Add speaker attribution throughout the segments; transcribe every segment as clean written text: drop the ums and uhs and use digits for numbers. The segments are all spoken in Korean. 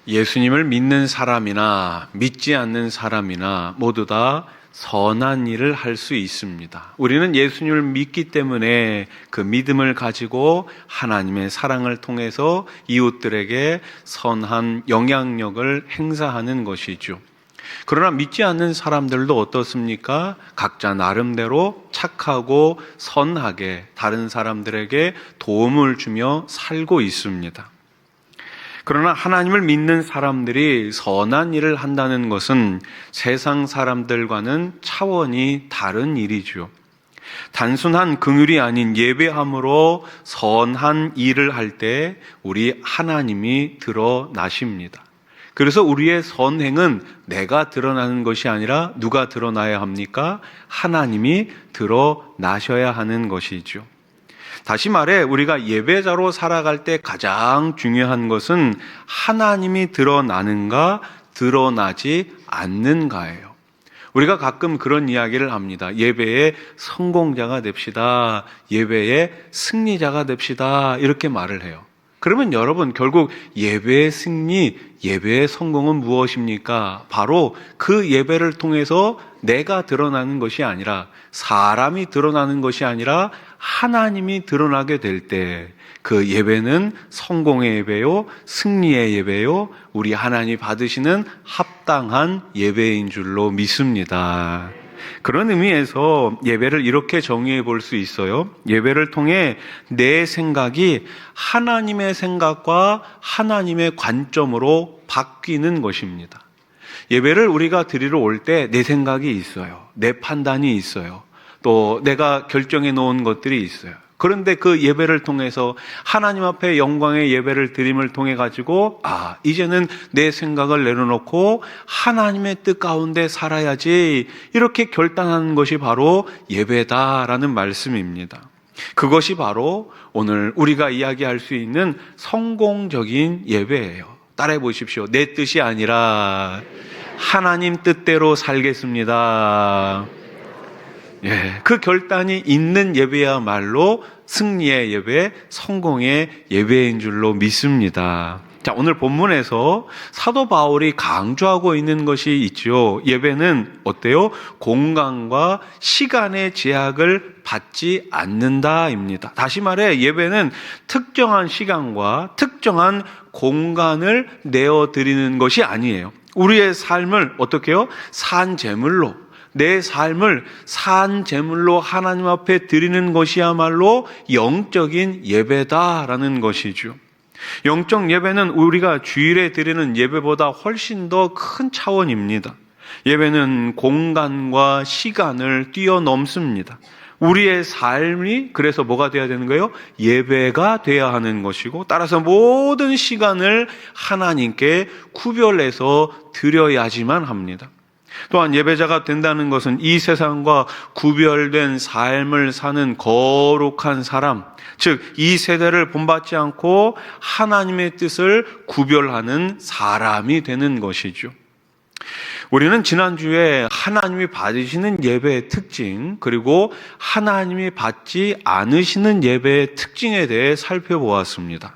Speaker 1: 예수님을 믿는 사람이나 믿지 않는 사람이나 모두 다 선한 일을 할 수 있습니다. 우리는 예수님을 믿기 때문에 그 믿음을 가지고 하나님의 사랑을 통해서 이웃들에게 선한 영향력을 행사하는 것이죠. 그러나 믿지 않는 사람들도 어떻습니까? 각자 나름대로 착하고 선하게 다른 사람들에게 도움을 주며 살고 있습니다. 그러나 하나님을 믿는 사람들이 선한 일을 한다는 것은 세상 사람들과는 차원이 다른 일이죠. 단순한 긍휼이 아닌 예배함으로 선한 일을 할 때 우리 하나님이 드러나십니다. 그래서 우리의 선행은 내가 드러나는 것이 아니라 누가 드러나야 합니까? 하나님이 드러나셔야 하는 것이죠. 다시 말해 우리가 예배자로 살아갈 때 가장 중요한 것은 하나님이 드러나는가 드러나지 않는가예요. 우리가 가끔 그런 이야기를 합니다. 예배의 성공자가 됩시다. 예배의 승리자가 됩시다. 이렇게 말을 해요. 그러면 여러분 결국 예배의 승리, 예배의 성공은 무엇입니까? 바로 그 예배를 통해서 내가 드러나는 것이 아니라 사람이 드러나는 것이 아니라 하나님이 드러나게 될 때 그 예배는 성공의 예배요, 승리의 예배요, 우리 하나님이 받으시는 합당한 예배인 줄로 믿습니다. 그런 의미에서 예배를 이렇게 정의해 볼 수 있어요. 예배를 통해 내 생각이 하나님의 생각과 하나님의 관점으로 바뀌는 것입니다. 예배를 우리가 드리러 올 때 내 생각이 있어요. 내 판단이 있어요. 또 내가 결정해 놓은 것들이 있어요. 그런데 그 예배를 통해서 하나님 앞에 영광의 예배를 드림을 통해 가지고 이제는 내 생각을 내려놓고 하나님의 뜻 가운데 살아야지 이렇게 결단하는 것이 바로 예배다라는 말씀입니다. 그것이 바로 오늘 우리가 이야기할 수 있는 성공적인 예배예요. 따라해 보십시오. 내 뜻이 아니라 하나님 뜻대로 살겠습니다. 그 결단이 있는 예배야말로 승리의 예배, 성공의 예배인 줄로 믿습니다. 자, 오늘 본문에서 사도 바울이 강조하고 있는 것이 있죠. 예배는 어때요? 공간과 시간의 제약을 받지 않는다입니다. 다시 말해 예배는 특정한 시간과 특정한 공간을 내어드리는 것이 아니에요. 우리의 삶을 어떻게 해요? 산 제물로, 내 삶을 산 제물로 하나님 앞에 드리는 것이야말로 영적인 예배다라는 것이죠. 영적 예배는 우리가 주일에 드리는 예배보다 훨씬 더 큰 차원입니다. 예배는 공간과 시간을 뛰어넘습니다. 우리의 삶이 그래서 뭐가 돼야 되는 거예요? 예배가 돼야 하는 것이고, 따라서 모든 시간을 하나님께 구별해서 드려야지만 합니다. 또한 예배자가 된다는 것은 이 세상과 구별된 삶을 사는 거룩한 사람, 즉 이 세대를 본받지 않고 하나님의 뜻을 구별하는 사람이 되는 것이죠. 우리는 지난주에 하나님이 받으시는 예배의 특징, 그리고 하나님이 받지 않으시는 예배의 특징에 대해 살펴보았습니다.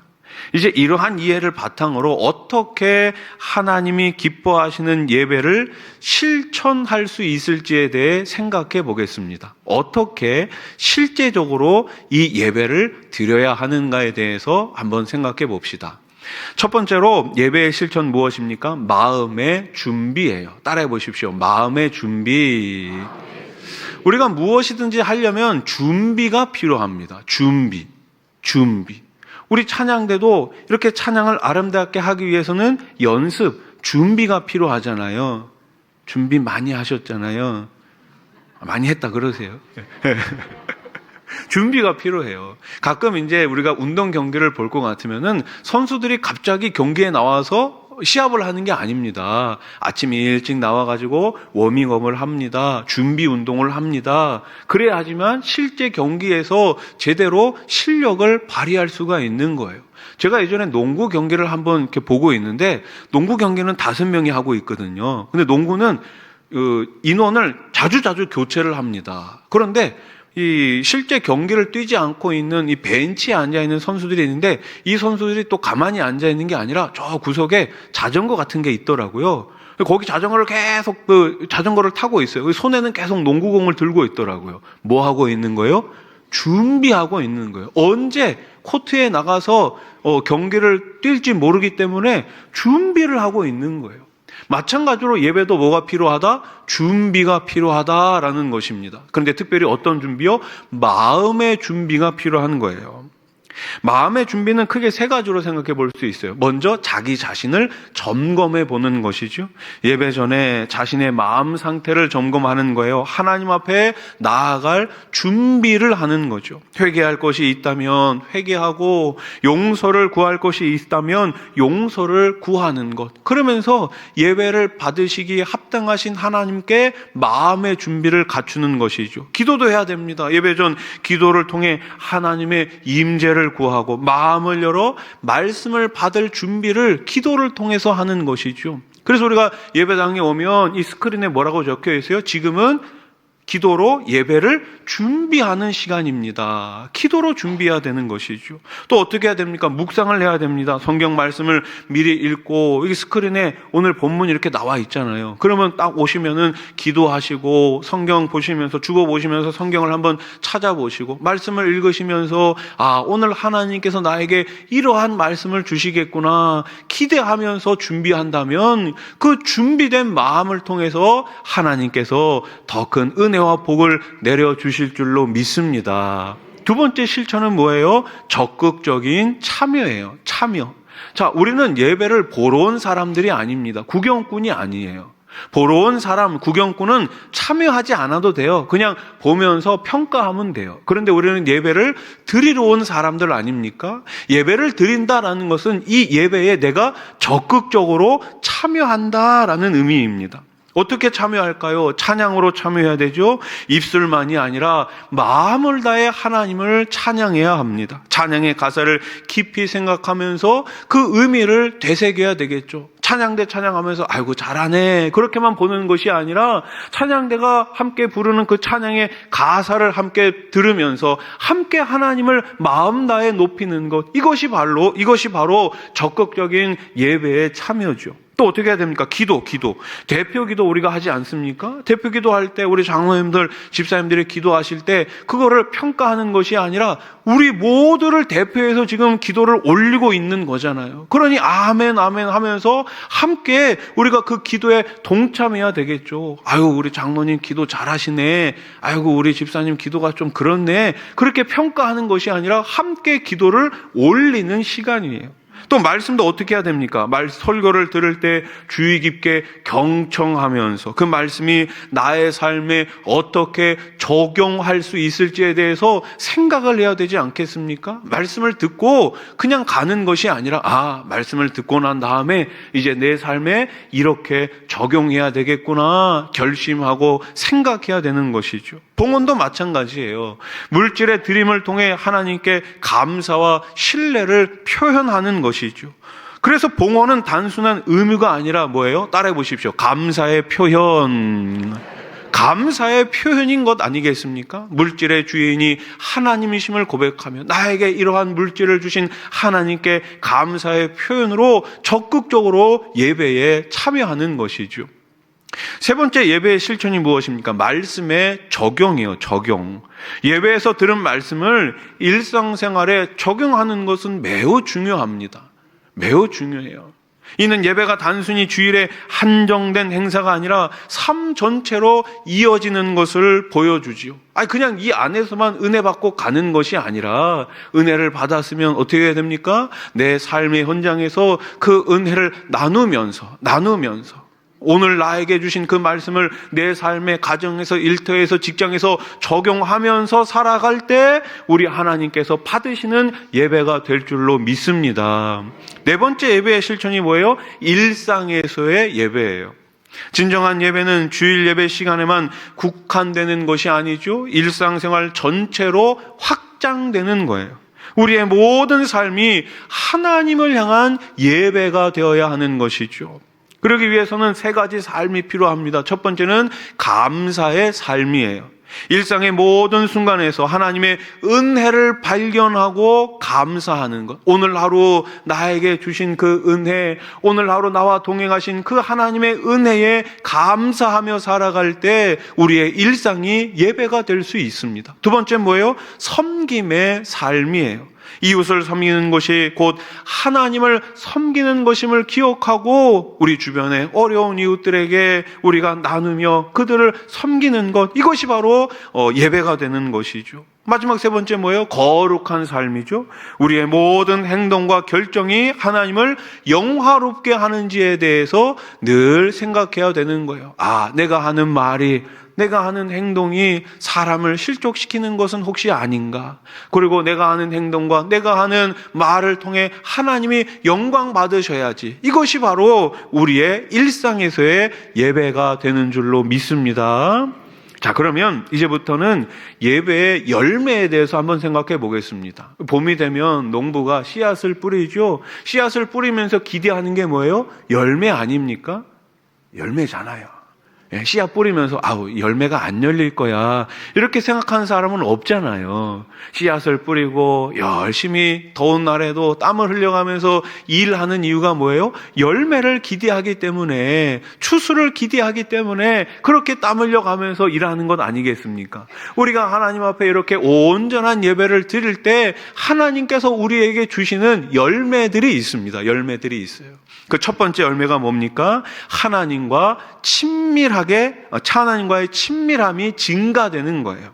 Speaker 1: 이제 이러한 이해를 바탕으로 어떻게 하나님이 기뻐하시는 예배를 실천할 수 있을지에 대해 생각해 보겠습니다. 어떻게 실제적으로 이 예배를 드려야 하는가에 대해서 한번 생각해 봅시다. 첫 번째로 예배의 실천 무엇입니까? 마음의 준비예요. 따라해 보십시오. 마음의 준비. 우리가 무엇이든지 하려면 준비가 필요합니다. 준비. 우리 찬양대도 이렇게 찬양을 아름답게 하기 위해서는 연습, 준비가 필요하잖아요. 준비 많이 하셨잖아요. 많이 했다 그러세요. 준비가 필요해요. 가끔 이제 우리가 운동 경기를 볼 것 같으면은 선수들이 갑자기 경기에 나와서 시합을 하는 게 아닙니다. 아침 일찍 나와가지고 워밍업을 합니다. 준비 운동을 합니다. 그래야 하지만 실제 경기에서 제대로 실력을 발휘할 수가 있는 거예요. 제가 예전에 농구 경기를 한번 이렇게 보고 있는데, 농구 경기는 5명이 하고 있거든요. 근데 농구는 인원을 자주 교체를 합니다. 그런데 이 실제 경기를 뛰지 않고 있는 이 벤치에 앉아 있는 선수들이 있는데 이 선수들이 또 가만히 앉아 있는 게 아니라 저 구석에 자전거 같은 게 있더라고요. 거기 자전거를 계속 자전거를 타고 있어요. 손에는 계속 농구공을 들고 있더라고요. 뭐 하고 있는 거예요? 준비하고 있는 거예요. 언제 코트에 나가서 경기를 뛸지 모르기 때문에 준비를 하고 있는 거예요. 마찬가지로 예배도 뭐가 필요하다? 준비가 필요하다라는 것입니다. 그런데 특별히 어떤 준비요? 마음의 준비가 필요한 거예요. 마음의 준비는 크게 세 가지로 생각해 볼 수 있어요. 먼저 자기 자신을 점검해 보는 것이죠. 예배 전에 자신의 마음 상태를 점검하는 거예요. 하나님 앞에 나아갈 준비를 하는 거죠. 회개할 것이 있다면 회개하고 용서를 구할 것이 있다면 용서를 구하는 것. 그러면서 예배를 받으시기에 합당하신 하나님께 마음의 준비를 갖추는 것이죠. 기도도 해야 됩니다. 예배 전 기도를 통해 하나님의 임재를 구하고 마음을 열어 말씀을 받을 준비를 기도를 통해서 하는 것이죠. 그래서 우리가 예배당에 오면 이 스크린에 뭐라고 적혀 있어요? 지금은 기도로 예배를 준비하는 시간입니다. 기도로 준비해야 되는 것이죠. 또 어떻게 해야 됩니까? 묵상을 해야 됩니다. 성경 말씀을 미리 읽고 여기 스크린에 오늘 본문이 이렇게 나와 있잖아요. 그러면 딱 오시면은 기도하시고 성경 보시면서 주보 보시면서 성경을 한번 찾아보시고 말씀을 읽으시면서 오늘 하나님께서 나에게 이러한 말씀을 주시겠구나 기대하면서 준비한다면 그 준비된 마음을 통해서 하나님께서 더 큰 은혜와 복을 내려주실 줄로 믿습니다. 두 번째 실천은 뭐예요? 적극적인 참여예요. 참여. 자, 우리는 예배를 보러 온 사람들이 아닙니다. 구경꾼이 아니에요. 보러 온 사람, 구경꾼은 참여하지 않아도 돼요. 그냥 보면서 평가하면 돼요. 그런데 우리는 예배를 드리러 온 사람들 아닙니까? 예배를 드린다라는 것은 이 예배에 내가 적극적으로 참여한다라는 의미입니다. 어떻게 참여할까요? 찬양으로 참여해야 되죠. 입술만이 아니라 마음을 다해 하나님을 찬양해야 합니다. 찬양의 가사를 깊이 생각하면서 그 의미를 되새겨야 되겠죠. 찬양대 찬양하면서 아이고 잘하네 그렇게만 보는 것이 아니라 찬양대가 함께 부르는 그 찬양의 가사를 함께 들으면서 함께 하나님을 마음 다해 높이는 것, 이것이 바로 적극적인 예배의 참여죠. 또 어떻게 해야 됩니까? 기도. 대표 기도 우리가 하지 않습니까? 대표 기도할 때 우리 장로님들, 집사님들이 기도하실 때 그거를 평가하는 것이 아니라 우리 모두를 대표해서 지금 기도를 올리고 있는 거잖아요. 그러니 아멘 하면서 함께 우리가 그 기도에 동참해야 되겠죠. 아유 우리 장로님 기도 잘하시네. 아이고 우리 집사님 기도가 좀 그렇네. 그렇게 평가하는 것이 아니라 함께 기도를 올리는 시간이에요. 또 말씀도 어떻게 해야 됩니까? 설교를 들을 때 주의 깊게 경청하면서 그 말씀이 나의 삶에 어떻게 적용할 수 있을지에 대해서 생각을 해야 되지 않겠습니까? 말씀을 듣고 그냥 가는 것이 아니라 말씀을 듣고 난 다음에 이제 내 삶에 이렇게 적용해야 되겠구나 결심하고 생각해야 되는 것이죠. 봉헌도 마찬가지예요. 물질의 드림을 통해 하나님께 감사와 신뢰를 표현하는 것이죠. 그래서 봉헌은 단순한 의무가 아니라 뭐예요? 따라해 보십시오. 감사의 표현. 감사의 표현인 것 아니겠습니까? 물질의 주인이 하나님이심을 고백하며 나에게 이러한 물질을 주신 하나님께 감사의 표현으로 적극적으로 예배에 참여하는 것이죠. 세 번째 예배의 실천이 무엇입니까? 말씀의 적용이에요. 적용. 예배에서 들은 말씀을 일상생활에 적용하는 것은 매우 중요합니다. 매우 중요해요. 이는 예배가 단순히 주일에 한정된 행사가 아니라 삶 전체로 이어지는 것을 보여주지요. 그냥 이 안에서만 은혜 받고 가는 것이 아니라 은혜를 받았으면 어떻게 해야 됩니까? 내 삶의 현장에서 그 은혜를 나누면서 오늘 나에게 주신 그 말씀을 내 삶의 가정에서 일터에서 직장에서 적용하면서 살아갈 때 우리 하나님께서 받으시는 예배가 될 줄로 믿습니다. 네 번째 예배의 실천이 뭐예요? 일상에서의 예배예요. 진정한 예배는 주일 예배 시간에만 국한되는 것이 아니죠. 일상생활 전체로 확장되는 거예요. 우리의 모든 삶이 하나님을 향한 예배가 되어야 하는 것이죠. 그러기 위해서는 세 가지 삶이 필요합니다. 첫 번째는 감사의 삶이에요. 일상의 모든 순간에서 하나님의 은혜를 발견하고 감사하는 것. 오늘 하루 나에게 주신 그 은혜, 오늘 하루 나와 동행하신 그 하나님의 은혜에 감사하며 살아갈 때 우리의 일상이 예배가 될 수 있습니다. 두 번째 뭐예요? 섬김의 삶이에요. 이웃을 섬기는 것이 곧 하나님을 섬기는 것임을 기억하고 우리 주변의 어려운 이웃들에게 우리가 나누며 그들을 섬기는 것, 이것이 바로 예배가 되는 것이죠. 마지막 세 번째 뭐예요? 거룩한 삶이죠. 우리의 모든 행동과 결정이 하나님을 영화롭게 하는지에 대해서 늘 생각해야 되는 거예요. 내가 하는 말이, 내가 하는 행동이 사람을 실족시키는 것은 혹시 아닌가? 그리고 내가 하는 행동과 내가 하는 말을 통해 하나님이 영광 받으셔야지. 이것이 바로 우리의 일상에서의 예배가 되는 줄로 믿습니다. 자, 그러면 이제부터는 예배의 열매에 대해서 한번 생각해 보겠습니다. 봄이 되면 농부가 씨앗을 뿌리죠. 씨앗을 뿌리면서 기대하는 게 뭐예요? 열매 아닙니까? 열매잖아요. 씨앗 뿌리면서 열매가 안 열릴 거야 이렇게 생각하는 사람은 없잖아요. 씨앗을 뿌리고 열심히 더운 날에도 땀을 흘려가면서 일하는 이유가 뭐예요? 열매를 기대하기 때문에, 추수를 기대하기 때문에 그렇게 땀 흘려가면서 일하는 것 아니겠습니까? 우리가 하나님 앞에 이렇게 온전한 예배를 드릴 때 하나님께서 우리에게 주시는 열매들이 있습니다. 열매들이 있어요. 그 첫 번째 열매가 뭡니까? 하나님과의 친밀함이 증가되는 거예요.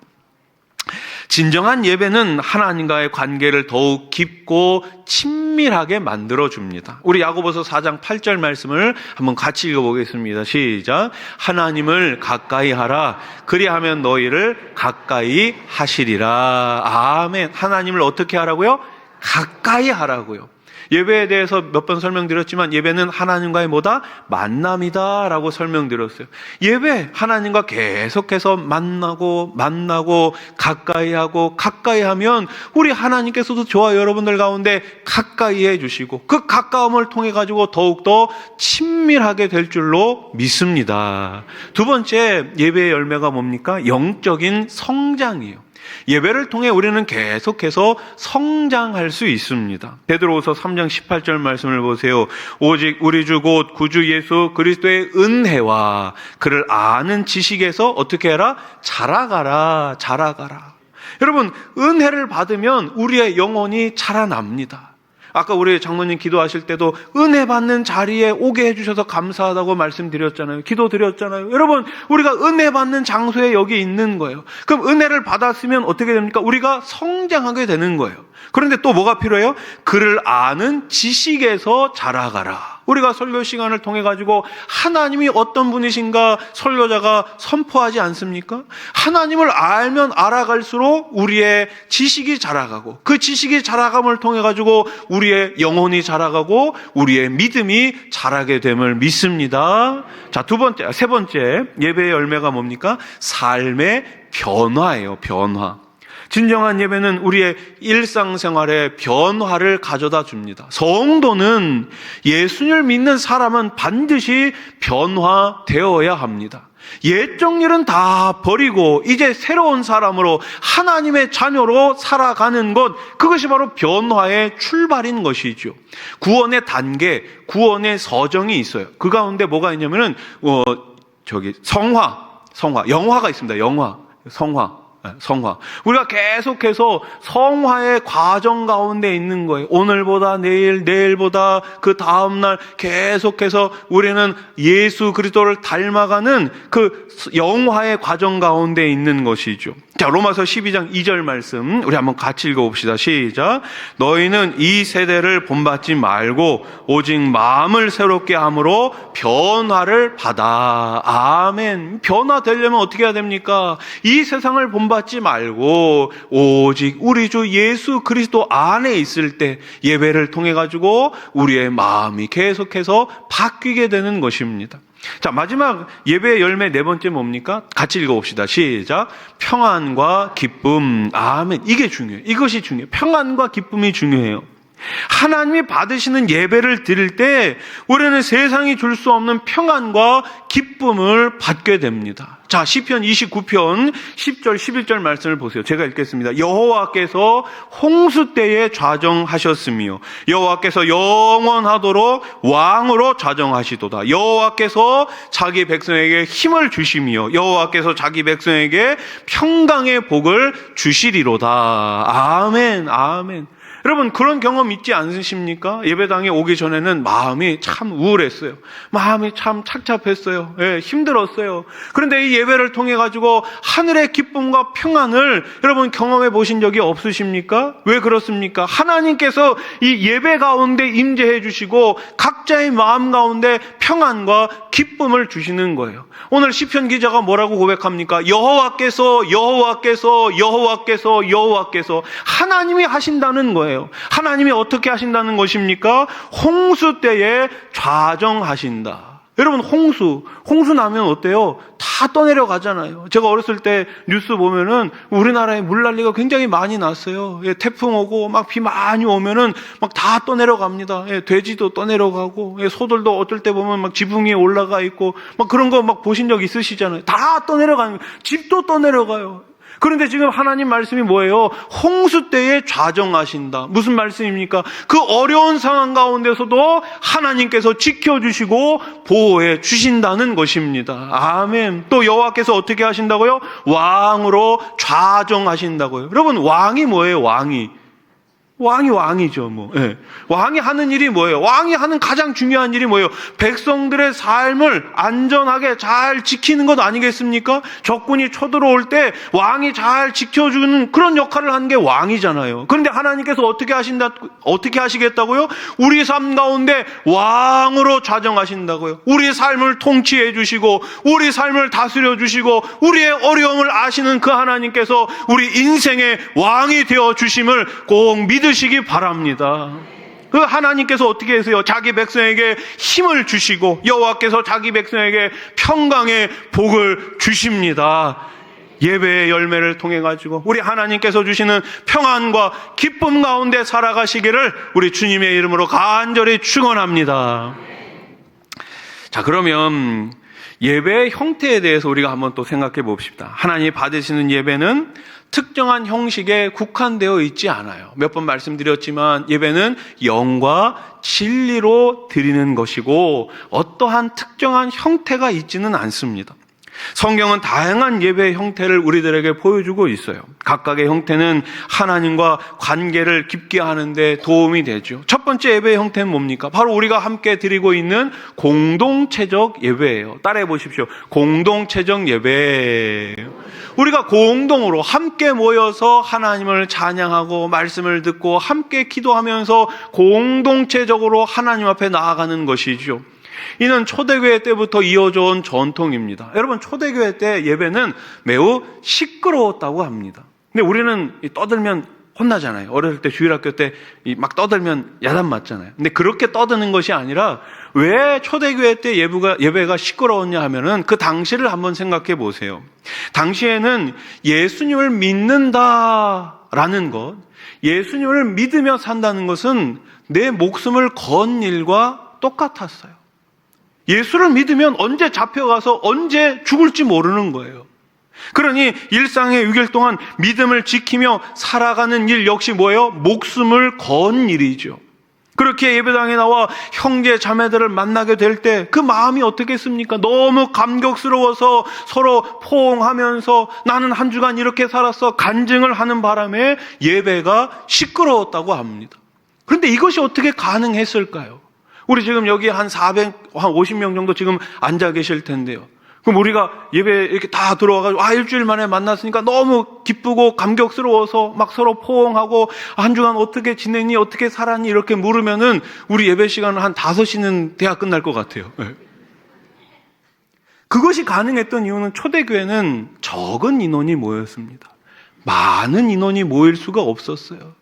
Speaker 1: 진정한 예배는 하나님과의 관계를 더욱 깊고 친밀하게 만들어줍니다. 우리 야고보서 4장 8절 말씀을 한번 같이 읽어보겠습니다. 시작. 하나님을 가까이 하라. 그리하면 너희를 가까이 하시리라. 아멘. 하나님을 어떻게 하라고요? 가까이 하라고요. 예배에 대해서 몇 번 설명드렸지만 예배는 하나님과의 뭐다? 만남이다 라고 설명드렸어요. 예배, 하나님과 계속해서 만나고 가까이 하면 우리 하나님께서도 저와 여러분들 가운데 가까이 해주시고 그 가까움을 통해 가지고 더욱더 친밀하게 될 줄로 믿습니다. 두 번째 예배의 열매가 뭡니까? 영적인 성장이에요. 예배를 통해 우리는 계속해서 성장할 수 있습니다. 베드로후서 3장 18절 말씀을 보세요. 오직 우리 주 곧 구주 예수 그리스도의 은혜와 그를 아는 지식에서 어떻게 해라? 자라가라. 여러분, 은혜를 받으면 우리의 영혼이 자라납니다. 아까 우리 장로님 기도하실 때도 은혜 받는 자리에 오게 해주셔서 감사하다고 말씀드렸잖아요. 기도드렸잖아요. 여러분, 우리가 은혜 받는 장소에 여기 있는 거예요. 그럼 은혜를 받았으면 어떻게 됩니까? 우리가 성장하게 되는 거예요. 그런데 또 뭐가 필요해요? 그를 아는 지식에서 자라가라. 우리가 설교 시간을 통해 가지고 하나님이 어떤 분이신가 설교자가 선포하지 않습니까? 하나님을 알면 알아갈수록 우리의 지식이 자라가고 그 지식이 자라감을 통해 가지고 우리의 영혼이 자라가고 우리의 믿음이 자라게 됨을 믿습니다. 자, 세 번째 예배의 열매가 뭡니까? 삶의 변화예요. 변화. 진정한 예배는 우리의 일상생활에 변화를 가져다 줍니다. 성도는 예수님을 믿는 사람은 반드시 변화되어야 합니다. 옛적 일은 다 버리고 이제 새로운 사람으로 하나님의 자녀로 살아가는 것, 그것이 바로 변화의 출발인 것이죠. 구원의 단계, 구원의 서정이 있어요. 그 가운데 뭐가 있냐면은 영화가 있습니다. 성화. 우리가 계속해서 성화의 과정 가운데 있는 거예요. 오늘보다 내일보다 그 다음날 계속해서 우리는 예수 그리스도를 닮아가는 그 영화의 과정 가운데 있는 것이죠. 자, 로마서 12장 2절 말씀 우리 한번 같이 읽어봅시다. 시작. 너희는 이 세대를 본받지 말고 오직 마음을 새롭게 함으로 변화를 받아. 아멘. 변화되려면 어떻게 해야 됩니까? 이 세상을 본받지 말고 오직 우리 주 예수 그리스도 안에 있을 때 예배를 통해 가지고 우리의 마음이 계속해서 바뀌게 되는 것입니다. 자, 마지막 예배의 열매 네 번째 뭡니까? 같이 읽어봅시다. 시작. 평안과 기쁨. 아멘. 이게 중요해요. 이것이 중요해요. 평안과 기쁨이 중요해요. 하나님이 받으시는 예배를 드릴 때 우리는 세상이 줄 수 없는 평안과 기쁨을 받게 됩니다. 자, 시편 29편 10절 11절 말씀을 보세요. 제가 읽겠습니다. 여호와께서 홍수 때에 좌정하셨으며 여호와께서 영원하도록 왕으로 좌정하시도다. 여호와께서 자기 백성에게 힘을 주시며 여호와께서 자기 백성에게 평강의 복을 주시리로다. 아멘, 아멘. 여러분, 그런 경험 있지 않으십니까? 예배당에 오기 전에는 마음이 참 우울했어요. 마음이 참 착잡했어요. 예, 힘들었어요. 그런데 이 예배를 통해 가지고 하늘의 기쁨과 평안을 여러분 경험해 보신 적이 없으십니까? 왜 그렇습니까? 하나님께서 이 예배 가운데 임재해 주시고 각자의 마음 가운데 평안과 기쁨을 주시는 거예요. 오늘 시편 기자가 뭐라고 고백합니까? 여호와께서 하나님이 하신다는 거예요. 하나님이 어떻게 하신다는 것입니까? 홍수 때에 좌정하신다. 여러분, 홍수 나면 어때요? 다 떠내려가잖아요. 제가 어렸을 때 뉴스 보면은 우리나라에 물난리가 굉장히 많이 났어요. 예, 태풍 오고 막 비 많이 오면은 막 다 떠내려갑니다. 예, 돼지도 떠내려가고, 예, 소들도 어떨 때 보면 막 지붕 위에 올라가 있고, 막 그런 거 막 보신 적 있으시잖아요. 다 떠내려가는, 집도 떠내려가요. 그런데 지금 하나님 말씀이 뭐예요? 홍수 때에 좌정하신다. 무슨 말씀입니까? 그 어려운 상황 가운데서도 하나님께서 지켜주시고 보호해 주신다는 것입니다. 아멘. 또 여호와께서 어떻게 하신다고요? 왕으로 좌정하신다고요. 여러분, 왕이 뭐예요? 왕이죠, 뭐. 예. 왕이 하는 일이 뭐예요? 왕이 하는 가장 중요한 일이 뭐예요? 백성들의 삶을 안전하게 잘 지키는 것 아니겠습니까? 적군이 쳐들어올 때 왕이 잘 지켜주는 그런 역할을 하는 게 왕이잖아요. 그런데 하나님께서 어떻게 하시겠다고요? 우리 삶 가운데 왕으로 좌정하신다고요. 우리의 삶을 통치해 주시고, 우리 삶을 다스려 주시고, 우리의 어려움을 아시는 그 하나님께서 우리 인생의 왕이 되어 주심을 꼭 믿으시기 바랍니다. 그 하나님께서 어떻게 하세요? 자기 백성에게 힘을 주시고 여호와께서 자기 백성에게 평강의 복을 주십니다. 예배의 열매를 통해 가지고 우리 하나님께서 주시는 평안과 기쁨 가운데 살아가시기를 우리 주님의 이름으로 간절히 축원합니다. 자, 그러면 예배의 형태에 대해서 우리가 한번 또 생각해 봅시다. 하나님이 받으시는 예배는 특정한 형식에 국한되어 있지 않아요. 몇 번 말씀드렸지만 예배는 영과 진리로 드리는 것이고 어떠한 특정한 형태가 있지는 않습니다. 성경은 다양한 예배의 형태를 우리들에게 보여주고 있어요. 각각의 형태는 하나님과 관계를 깊게 하는 데 도움이 되죠. 첫 번째 예배의 형태는 뭡니까? 바로 우리가 함께 드리고 있는 공동체적 예배예요. 따라해 보십시오. 공동체적 예배예요. 우리가 공동으로 함께 모여서 하나님을 찬양하고 말씀을 듣고 함께 기도하면서 공동체적으로 하나님 앞에 나아가는 것이죠. 이는 초대교회 때부터 이어져 온 전통입니다. 여러분, 초대교회 때 예배는 매우 시끄러웠다고 합니다. 근데 우리는 떠들면 혼나잖아요. 어렸을 때 주일학교 때 막 떠들면 야단 맞잖아요. 근데 그렇게 떠드는 것이 아니라 왜 초대교회 때 예배가 시끄러웠냐 하면은 그 당시를 한번 생각해 보세요. 당시에는 예수님을 믿는다라는 것, 예수님을 믿으며 산다는 것은 내 목숨을 건 일과 똑같았어요. 예수를 믿으면 언제 잡혀가서 언제 죽을지 모르는 거예요. 그러니 일상의 6일 동안 믿음을 지키며 살아가는 일 역시 뭐예요? 목숨을 건 일이죠. 그렇게 예배당에 나와 형제 자매들을 만나게 될 때 그 마음이 어떻겠습니까? 너무 감격스러워서 서로 포옹하면서 나는 한 주간 이렇게 살았어 간증을 하는 바람에 예배가 시끄러웠다고 합니다. 그런데 이것이 어떻게 가능했을까요? 우리 지금 여기 한 50명 정도 지금 앉아 계실 텐데요. 그럼 우리가 예배 이렇게 다 들어와가지고, 일주일 만에 만났으니까 너무 기쁘고 감격스러워서 막 서로 포옹하고, 한 주간 어떻게 지냈니? 어떻게 살았니? 이렇게 물으면은 우리 예배 시간은 한 5시는 돼야 끝날 것 같아요. 네. 그것이 가능했던 이유는 초대교회는 적은 인원이 모였습니다. 많은 인원이 모일 수가 없었어요.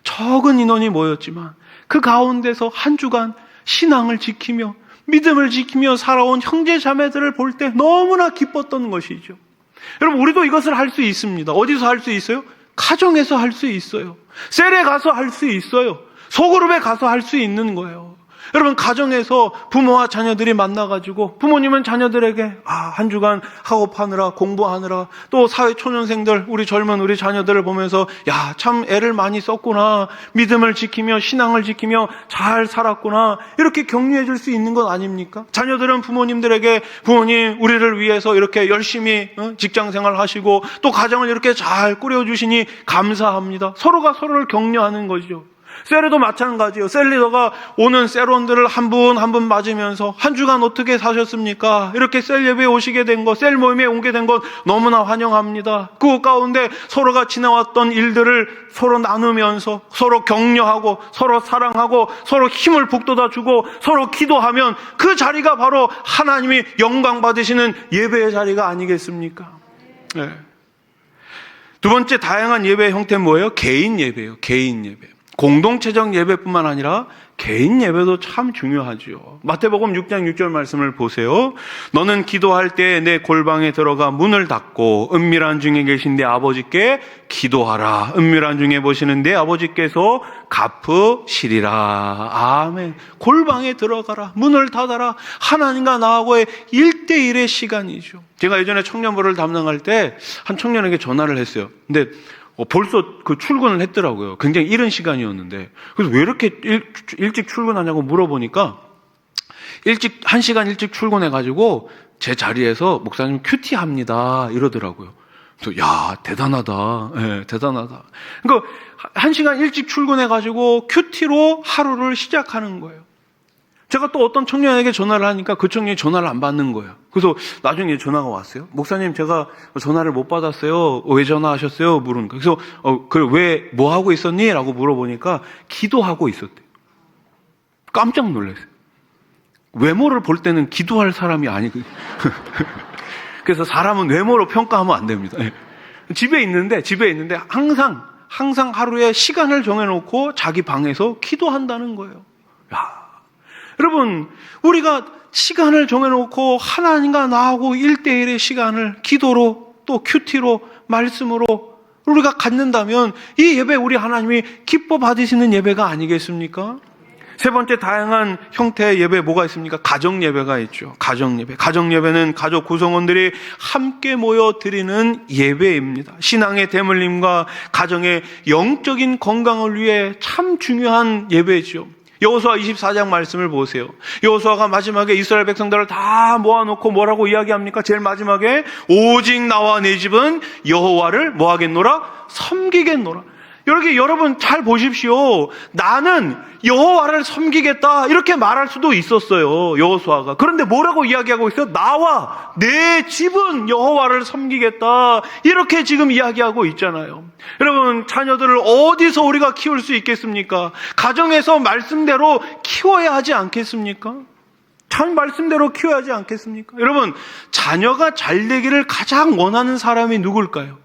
Speaker 1: 적은 인원이 모였지만 그 가운데서 한 주간 신앙을 지키며 믿음을 지키며 살아온 형제 자매들을 볼 때 너무나 기뻤던 것이죠. 여러분, 우리도 이것을 할 수 있습니다. 어디서 할 수 있어요? 가정에서 할 수 있어요. 셀에 가서 할 수 있어요. 소그룹에 가서 할 수 있는 거예요. 여러분, 가정에서 부모와 자녀들이 만나가지고 부모님은 자녀들에게 한 주간 학업하느라 공부하느라 또 사회초년생들 우리 젊은 우리 자녀들을 보면서 야, 참 애를 많이 썼구나, 믿음을 지키며 신앙을 지키며 잘 살았구나, 이렇게 격려해 줄 수 있는 것 아닙니까? 자녀들은 부모님들에게 부모님 우리를 위해서 이렇게 열심히 직장생활 하시고 또 가정을 이렇게 잘 꾸려주시니 감사합니다. 서로가 서로를 격려하는 거죠. 셀리도 마찬가지예요. 셀리더가 오는 셀원들을 한 분 한 분 맞으면서 한 주간 어떻게 사셨습니까? 이렇게 셀 예배에 오시게 된 것, 셀 모임에 오게 된 것 너무나 환영합니다. 그 가운데 서로가 지나왔던 일들을 서로 나누면서 서로 격려하고 서로 사랑하고 서로 힘을 북돋아주고 서로 기도하면 그 자리가 바로 하나님이 영광 받으시는 예배의 자리가 아니겠습니까? 네. 두 번째 다양한 예배의 형태는 뭐예요? 개인 예배예요. 개인 예배. 공동체적 예배뿐만 아니라 개인 예배도 참 중요하죠. 마태복음 6장 6절 말씀을 보세요. 너는 기도할 때 내 골방에 들어가 문을 닫고 은밀한 중에 계신 내 아버지께 기도하라. 은밀한 중에 보시는 내 아버지께서 갚으시리라. 아멘. 골방에 들어가라. 문을 닫아라. 하나님과 나하고의 1대1의 시간이죠. 제가 예전에 청년부를 담당할 때 한 청년에게 전화를 했어요. 근데 벌써 그 출근을 했더라고요. 굉장히 이른 시간이었는데. 그래서 왜 이렇게 일찍 출근하냐고 물어보니까 1시간 일찍 출근해가지고 제 자리에서 목사님 큐티 합니다. 이러더라고요. 그래서 야, 대단하다. 네, 대단하다. 그러니까 1시간 일찍 출근해가지고 큐티로 하루를 시작하는 거예요. 제가 또 어떤 청년에게 전화를 하니까 그 청년이 전화를 안 받는 거예요. 그래서 나중에 전화가 왔어요. 목사님, 제가 전화를 못 받았어요. 왜 전화하셨어요? 물으니까. 그래서 그래, 왜 뭐 하고 있었니? 라고 물어보니까 기도하고 있었대요. 깜짝 놀랐어요. 외모를 볼 때는 기도할 사람이 아니거든요. 그래서 사람은 외모로 평가하면 안 됩니다. 집에 있는데 항상 하루에 시간을 정해놓고 자기 방에서 기도한다는 거예요. 야. 여러분, 우리가 시간을 정해놓고 하나님과 나하고 1대1의 시간을 기도로 또 큐티로 말씀으로 우리가 갖는다면 이 예배 우리 하나님이 기뻐 받으시는 예배가 아니겠습니까? 세 번째 다양한 형태의 예배 뭐가 있습니까? 가정 예배가 있죠. 가정 예배. 가정 예배는 가족 구성원들이 함께 모여 드리는 예배입니다. 신앙의 대물림과 가정의 영적인 건강을 위해 참 중요한 예배죠. 여호수아 24장 말씀을 보세요. 여호수아가 마지막에 이스라엘 백성들을 다 모아놓고 뭐라고 이야기합니까? 제일 마지막에 오직 나와 내 집은 여호와를 뭐하겠노라? 섬기겠노라. 이렇게 여러분 잘 보십시오. 나는 여호와를 섬기겠다 이렇게 말할 수도 있었어요, 여호수아가. 그런데 뭐라고 이야기하고 있어요? 나와 내 집은 여호와를 섬기겠다 이렇게 지금 이야기하고 있잖아요. 여러분, 자녀들을 어디서 우리가 키울 수 있겠습니까? 가정에서 말씀대로 키워야 하지 않겠습니까? 참 말씀대로 키워야 하지 않겠습니까? 여러분, 자녀가 잘 되기를 가장 원하는 사람이 누굴까요?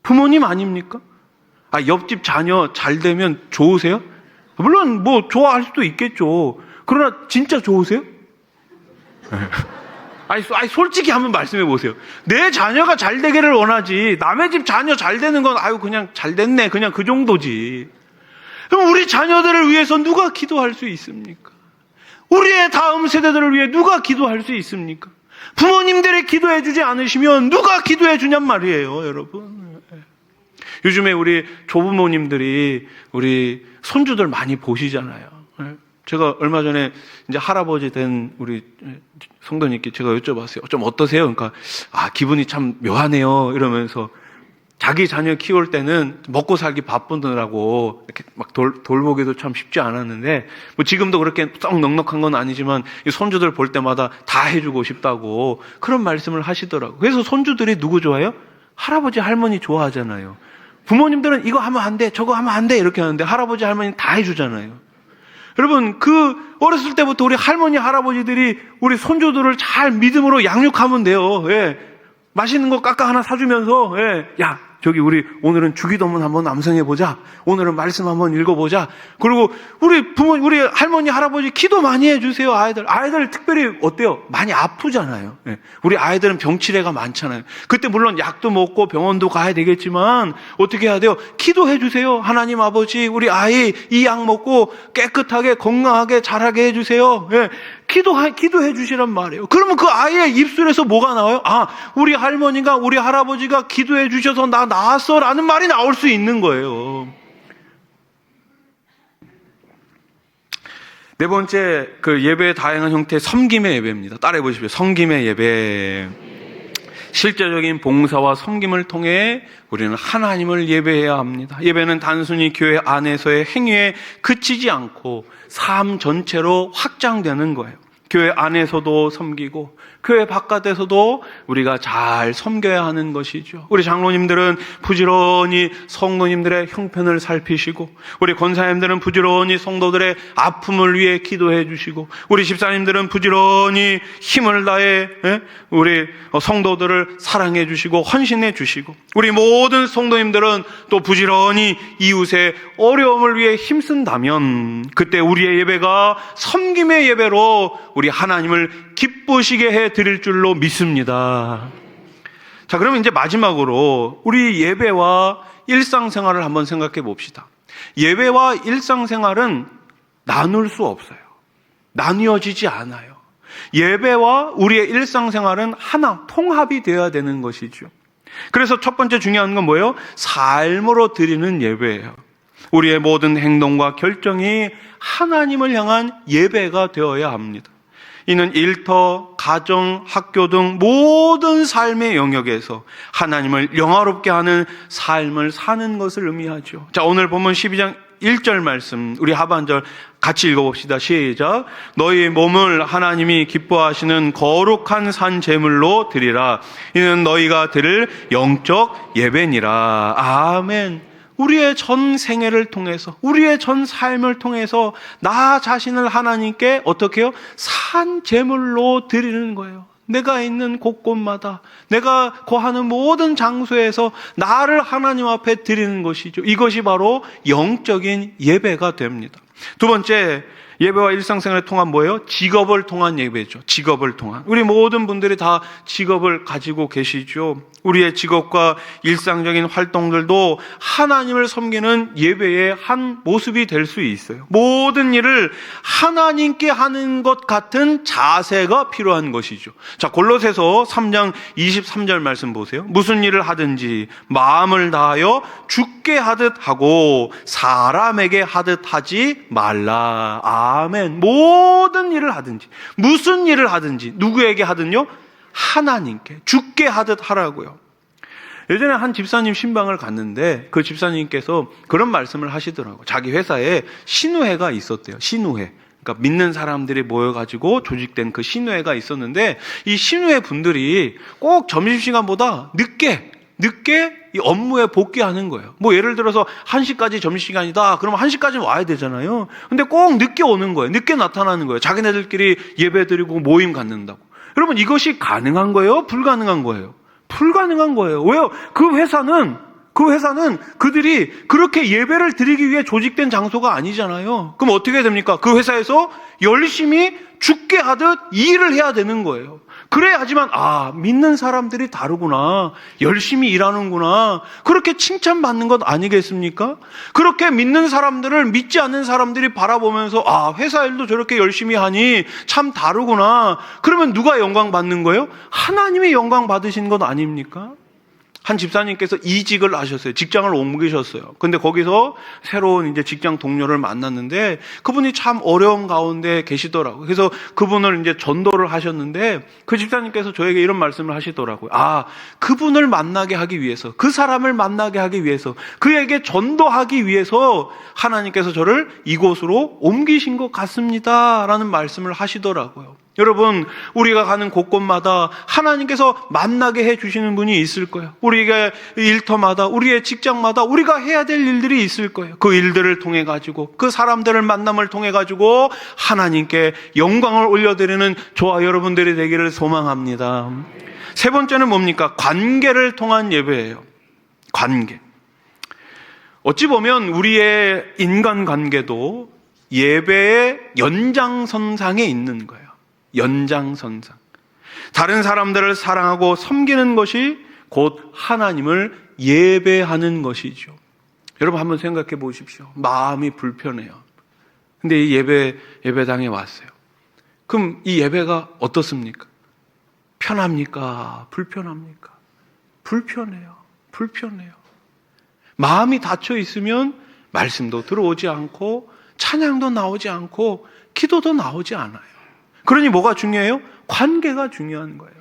Speaker 1: 부모님 아닙니까? 옆집 자녀 잘 되면 좋으세요? 물론 뭐 좋아할 수도 있겠죠. 그러나 진짜 좋으세요? 솔직히 한번 말씀해 보세요. 내 자녀가 잘 되기를 원하지 남의 집 자녀 잘 되는 건 그냥 잘 됐네 그냥 그 정도지. 그럼 우리 자녀들을 위해서 누가 기도할 수 있습니까? 우리의 다음 세대들을 위해 누가 기도할 수 있습니까? 부모님들이 기도해 주지 않으시면 누가 기도해 주냔 말이에요, 여러분. 요즘에 우리 조부모님들이 우리 손주들 많이 보시잖아요. 제가 얼마 전에 이제 할아버지 된 우리 성도님께 제가 여쭤봤어요. 좀 어떠세요? 그러니까 기분이 참 묘하네요. 이러면서 자기 자녀 키울 때는 먹고 살기 바쁘더라고 이렇게 막 돌보기도 참 쉽지 않았는데 뭐 지금도 그렇게 썩 넉넉한 건 아니지만 이 손주들 볼 때마다 다 해주고 싶다고 그런 말씀을 하시더라고요. 그래서 손주들이 누구 좋아해요? 할아버지 할머니 좋아하잖아요. 부모님들은 이거 하면 안 돼, 저거 하면 안 돼 이렇게 하는데 할아버지 할머니는 다 해주잖아요. 여러분, 어렸을 때부터 우리 할머니 할아버지들이 우리 손주들을 잘 믿음으로 양육하면 돼요. 예. 맛있는 거 깎아 하나 사주면서 야 저기 우리 오늘은 주기도문 한번 암송해 보자. 오늘은 말씀 한번 읽어보자. 그리고 우리 부모, 우리 할머니, 할아버지 기도 많이 해주세요. 아이들 특별히 어때요? 많이 아프잖아요. 예. 우리 아이들은 병치레가 많잖아요. 그때 물론 약도 먹고 병원도 가야 되겠지만 어떻게 해야 돼요? 기도해 주세요. 하나님 아버지, 우리 아이 이 약 먹고 깨끗하게 건강하게 자라게 해주세요. 예. 기도해 주시란 말이에요. 그러면 그 아이의 입술에서 뭐가 나와요? 아, 우리 할머니가, 우리 할아버지가 기도해 주셔서 나 나았어 라는 말이 나올 수 있는 거예요. 네 번째, 그 예배의 다양한 형태의 섬김의 예배입니다. 따라해 보십시오. 섬김의 예배. 실제적인 봉사와 섬김을 통해 우리는 하나님을 예배해야 합니다. 예배는 단순히 교회 안에서의 행위에 그치지 않고 삶 전체로 확장되는 거예요. 교회 안에서도 섬기고 교회 바깥에서도 우리가 잘 섬겨야 하는 것이죠. 우리 장로님들은 부지런히 성도님들의 형편을 살피시고, 우리 권사님들은 부지런히 성도들의 아픔을 위해 기도해 주시고, 우리 집사님들은 부지런히 힘을 다해 우리 성도들을 사랑해 주시고 헌신해 주시고, 우리 모든 성도님들은 또 부지런히 이웃의 어려움을 위해 힘쓴다면 그때 우리의 예배가 섬김의 예배로 우리 하나님을 기쁘시게 해 드릴 줄로 믿습니다. 자, 그러면 이제 마지막으로 우리 예배와 일상생활을 한번 생각해 봅시다. 예배와 일상생활은 나눌 수 없어요. 나뉘어지지 않아요. 예배와 우리의 일상생활은 하나, 통합이 되어야 되는 것이죠. 그래서 첫 번째 중요한 건 뭐예요? 삶으로 드리는 예배예요. 우리의 모든 행동과 결정이 하나님을 향한 예배가 되어야 합니다. 이는 일터, 가정, 학교 등 모든 삶의 영역에서 하나님을 영화롭게 하는 삶을 사는 것을 의미하죠. 자, 오늘 본문 12장 1절 말씀, 우리 하반절 같이 읽어봅시다. 시작. 너희 몸을 하나님이 기뻐하시는 거룩한 산 제물로 드리라. 이는 너희가 드릴 영적 예배니라. 아멘. 우리의 전 생애를 통해서, 우리의 전 삶을 통해서 나 자신을 하나님께 어떻게 해요? 산 제물로 드리는 거예요. 내가 있는 곳곳마다, 내가 거하는 모든 장소에서 나를 하나님 앞에 드리는 것이죠. 이것이 바로 영적인 예배가 됩니다. 두 번째, 예배와 일상생활을 통한 뭐예요? 직업을 통한 예배죠. 직업을 통한. 우리 모든 분들이 다 직업을 가지고 계시죠. 우리의 직업과 일상적인 활동들도 하나님을 섬기는 예배의 한 모습이 될 수 있어요. 모든 일을 하나님께 하는 것 같은 자세가 필요한 것이죠. 자, 골로새서 3장 23절 말씀 보세요. 무슨 일을 하든지 마음을 다하여 주께 하듯 하고 사람에게 하듯 하지 말라. 아멘. 모든 일을 하든지, 무슨 일을 하든지, 누구에게 하든요? 하나님께, 주께 하듯 하라고요. 예전에 한 집사님 신방을 갔는데 그 집사님께서 그런 말씀을 하시더라고요. 자기 회사에 신우회가 있었대요. 신우회. 그러니까 믿는 사람들이 모여가지고 조직된 그 신우회가 있었는데, 이 신우회 분들이 꼭 점심시간보다 늦게 이 업무에 복귀하는 거예요. 뭐 예를 들어서 1시까지 점심시간이다. 그러면 1시까지 와야 되잖아요. 근데 꼭 늦게 오는 거예요. 늦게 나타나는 거예요. 자기네들끼리 예배 드리고 모임 갖는다고. 여러분, 이것이 가능한 거예요? 불가능한 거예요? 불가능한 거예요. 왜요? 그 회사는 그들이 그렇게 예배를 드리기 위해 조직된 장소가 아니잖아요. 그럼 어떻게 됩니까? 그 회사에서 열심히 죽게 하듯 일을 해야 되는 거예요. 그래야지만, 아, 믿는 사람들이 다르구나, 열심히 일하는구나, 그렇게 칭찬받는 것 아니겠습니까? 그렇게 믿는 사람들을 믿지 않는 사람들이 바라보면서, 아, 회사 일도 저렇게 열심히 하니 참 다르구나. 그러면 누가 영광 받는 거예요? 하나님이 영광 받으신 것 아닙니까? 한 집사님께서 이직을 하셨어요. 직장을 옮기셨어요. 근데 거기서 새로운 이제 직장 동료를 만났는데 그분이 참 어려운 가운데 계시더라고요. 그래서 그분을 이제 전도를 하셨는데 그 집사님께서 저에게 이런 말씀을 하시더라고요. 아, 그분을 만나게 하기 위해서, 그 사람을 만나게 하기 위해서, 그에게 전도하기 위해서 하나님께서 저를 이곳으로 옮기신 것 같습니다. 라는 말씀을 하시더라고요. 여러분, 우리가 가는 곳곳마다 하나님께서 만나게 해주시는 분이 있을 거예요. 우리가 일터마다, 우리의 직장마다 우리가 해야 될 일들이 있을 거예요. 그 일들을 통해 가지고, 그 사람들을 만남을 통해 가지고 하나님께 영광을 올려드리는 저와 여러분들이 되기를 소망합니다. 세 번째는 뭡니까? 관계를 통한 예배예요. 관계. 어찌 보면 우리의 인간관계도 예배의 연장선상에 있는 거예요. 연장선상. 다른 사람들을 사랑하고 섬기는 것이 곧 하나님을 예배하는 것이죠. 여러분 한번 생각해 보십시오. 마음이 불편해요. 근데 이 예배당에 왔어요. 그럼 이 예배가 어떻습니까? 편합니까? 불편합니까? 불편해요. 불편해요. 마음이 닫혀 있으면 말씀도 들어오지 않고 찬양도 나오지 않고 기도도 나오지 않아요. 그러니 뭐가 중요해요? 관계가 중요한 거예요.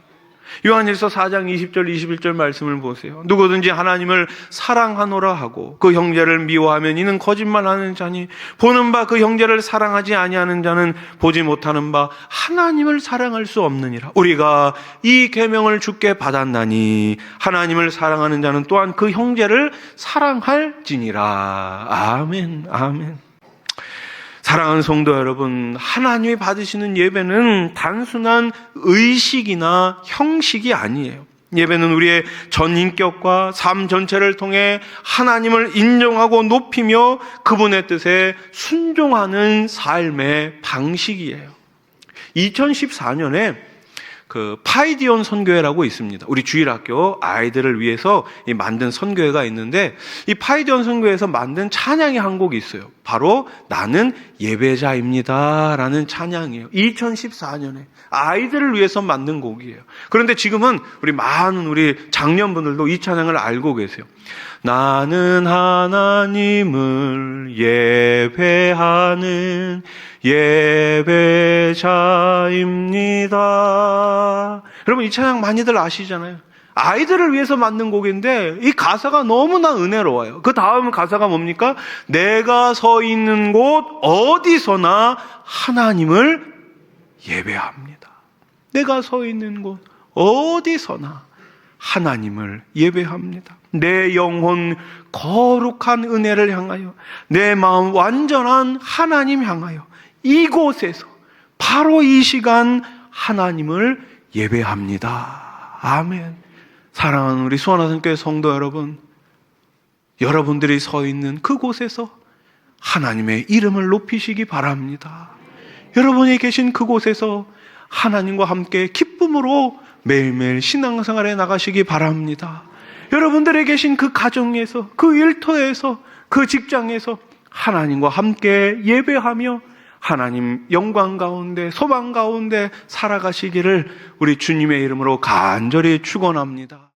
Speaker 1: 요한일서 4장 20절 21절 말씀을 보세요. 누구든지 하나님을 사랑하노라 하고 그 형제를 미워하면 이는 거짓말하는 자니 보는 바 그 형제를 사랑하지 아니하는 자는 보지 못하는 바 하나님을 사랑할 수 없느니라. 우리가 이 계명을 주께 받았나니 하나님을 사랑하는 자는 또한 그 형제를 사랑할지니라. 아멘, 아멘. 사랑하는 성도 여러분, 하나님이 받으시는 예배는 단순한 의식이나 형식이 아니에요. 예배는 우리의 전인격과 삶 전체를 통해 하나님을 인정하고 높이며 그분의 뜻에 순종하는 삶의 방식이에요. 2014년에 그 파이디온 선교회라고 있습니다. 우리 주일학교 아이들을 위해서 만든 선교회가 있는데 이 파이디온 선교회에서 만든 찬양이 한 곡이 있어요. 바로 나는 예배자입니다 라는 찬양이에요. 2014년에 아이들을 위해서 만든 곡이에요. 그런데 지금은 많은 우리 장년분들도 이 찬양을 알고 계세요. 나는 하나님을 예배하는 예배자입니다. 여러분 이 찬양 많이들 아시잖아요. 아이들을 위해서 만든 곡인데 이 가사가 너무나 은혜로워요. 그 다음 가사가 뭡니까? 내가 서 있는 곳 어디서나 하나님을 예배합니다. 내가 서 있는 곳 어디서나 하나님을 예배합니다. 내 영혼 거룩한 은혜를 향하여 내 마음 완전한 하나님 향하여 이곳에서 바로 이 시간 하나님을 예배합니다. 아멘. 사랑하는 우리 수원하선교회 성도 여러분, 여러분들이 서 있는 그곳에서 하나님의 이름을 높이시기 바랍니다. 여러분이 계신 그곳에서 하나님과 함께 기쁨으로 매일매일 신앙생활에 나가시기 바랍니다. 여러분들이 계신 그 가정에서, 그 일터에서, 그 직장에서 하나님과 함께 예배하며 하나님 영광 가운데, 소망 가운데 살아가시기를 우리 주님의 이름으로 간절히 축원합니다.